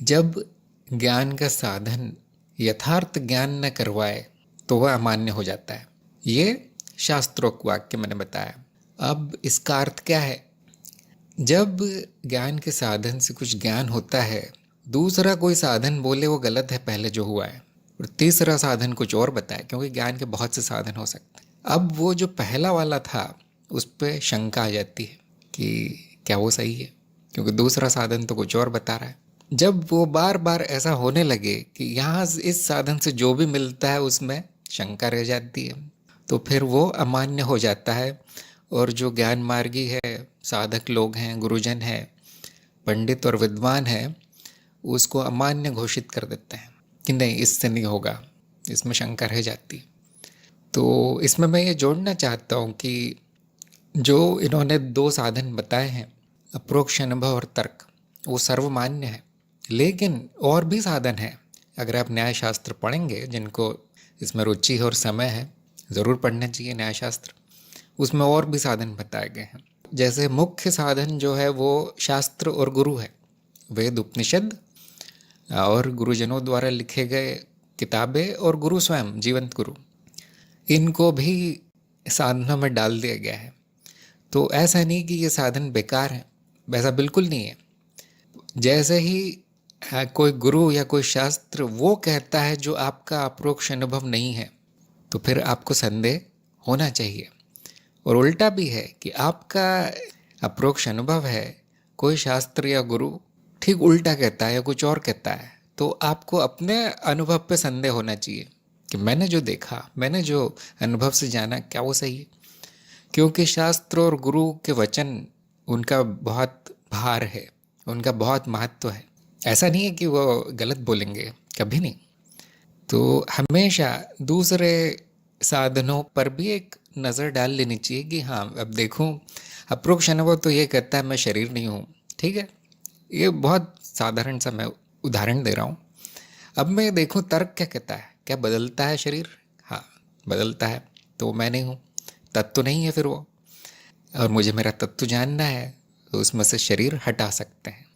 जब ज्ञान का साधन यथार्थ ज्ञान न करवाए तो वह अमान्य हो जाता है। ये शास्त्रोक्त वाक्य मैंने बताया। अब इसका अर्थ क्या है? जब ज्ञान के साधन से कुछ ज्ञान होता है, दूसरा कोई साधन बोले वो गलत है पहले जो हुआ है, और तीसरा साधन कुछ और बताए, क्योंकि ज्ञान के बहुत से साधन हो सकते हैं। अब वो जो पहला वाला था उस पर शंका आ जाती है कि क्या वो सही है, क्योंकि दूसरा साधन तो कुछ और बता रहा है। जब वो बार बार ऐसा होने लगे कि यहाँ इस साधन से जो भी मिलता है उसमें शंका रह जाती है, तो फिर वो अमान्य हो जाता है। और जो ज्ञान मार्गी है, साधक लोग हैं, गुरुजन हैं, पंडित और विद्वान हैं, उसको अमान्य घोषित कर देते हैं कि नहीं, इससे नहीं होगा, इसमें शंका रह जाती। तो इसमें मैं ये जोड़ना चाहता हूँ कि जो इन्होंने दो साधन बताए हैं, अप्रोक्ष अनुभव और तर्क, वो सर्वमान्य है। लेकिन और भी साधन हैं। अगर आप न्याय शास्त्र पढ़ेंगे, जिनको इसमें रुचि और समय है, ज़रूर पढ़ना चाहिए न्याय शास्त्र। उसमें और भी साधन बताए गए हैं। जैसे मुख्य साधन जो है वो शास्त्र और गुरु है, वेद उपनिषद और गुरुजनों द्वारा लिखे गए किताबें और गुरु स्वयं, जीवंत गुरु, इनको भी साधनों में डाल दिया गया है। तो ऐसा नहीं कि ये साधन बेकार हैं, वैसा बिल्कुल नहीं है। जैसे ही कोई गुरु या कोई शास्त्र वो कहता है जो आपका अप्रोक्ष अनुभव नहीं है, तो फिर आपको संदेह होना चाहिए। और उल्टा भी है कि आपका अप्रोक्ष अनुभव है, कोई शास्त्र या गुरु ठीक उल्टा कहता है या कुछ और कहता है, तो आपको अपने अनुभव पे संदेह होना चाहिए कि मैंने जो देखा, मैंने जो अनुभव से जाना, क्या वो सही है। क्योंकि शास्त्र और गुरु के वचन, उनका बहुत भार है, उनका बहुत महत्व है। ऐसा नहीं है कि वो गलत बोलेंगे, कभी नहीं। तो हमेशा दूसरे साधनों पर भी एक नज़र डाल लेनी चाहिए कि हाँ, अब देखूं, अप्रोक्ष अनुभव तो ये कहता है मैं शरीर नहीं हूँ, ठीक है, ये बहुत साधारण सा मैं उदाहरण दे रहा हूँ। अब मैं देखूं तर्क क्या कहता है, क्या बदलता है शरीर? हाँ, बदलता है, तो मैं नहीं हूँ, तत्व नहीं है फिर वो, और मुझे मेरा तत्व जानना है, तो उसमें से शरीर हटा सकते हैं।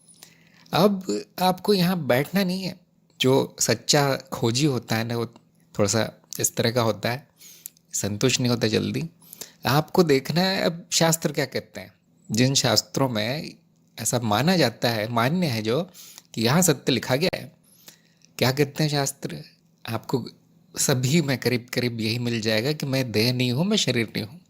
अब आपको यहाँ बैठना नहीं है। जो सच्चा खोजी होता है ना, वो थोड़ा सा इस तरह का होता है, संतुष्ट नहीं होता जल्दी। आपको देखना है अब शास्त्र क्या कहते हैं। जिन शास्त्रों में ऐसा माना जाता है, मान्य है जो, कि यहाँ सत्य लिखा गया है, क्या कहते हैं शास्त्र, आपको सभी में करीब करीब यही मिल जाएगा कि मैं देह नहीं हूँ, मैं शरीर नहीं हूँ,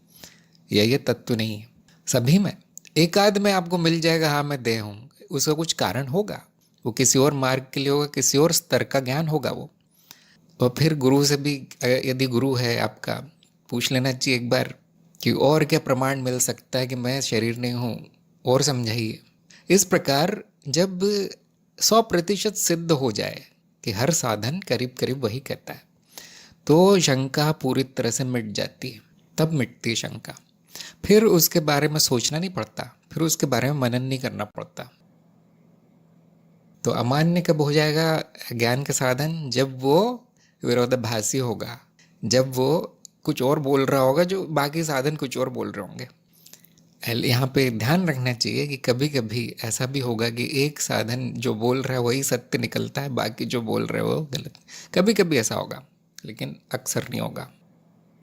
या ये तत्व नहीं है। सभी में एक आध में आपको मिल जाएगा हाँ मैं देह हूँ, उसका कुछ कारण होगा, वो किसी और मार्ग के लिए होगा, किसी और स्तर का ज्ञान होगा वो। और फिर गुरु से भी, यदि गुरु है आपका, पूछ लेना चाहिए एक बार कि और क्या प्रमाण मिल सकता है कि मैं शरीर नहीं हूँ, और समझाइए। इस प्रकार जब 100% सिद्ध हो जाए कि हर साधन करीब करीब वही कहता है, तो शंका पूरी तरह से मिट जाती है। तब मिटती है शंका, फिर उसके बारे में सोचना नहीं पड़ता, फिर उसके बारे में मनन नहीं करना पड़ता। तो अमान्य कब हो जाएगा ज्ञान का साधन? जब वो विरोधाभासी होगा, जब वो कुछ और बोल रहा होगा जो बाकी साधन कुछ और बोल रहे होंगे। यहाँ पे ध्यान रखना चाहिए कि कभी कभी ऐसा भी होगा कि एक साधन जो बोल रहा है वही सत्य निकलता है, बाकी जो बोल रहे हो वो गलत। कभी कभी ऐसा होगा, लेकिन अक्सर नहीं होगा।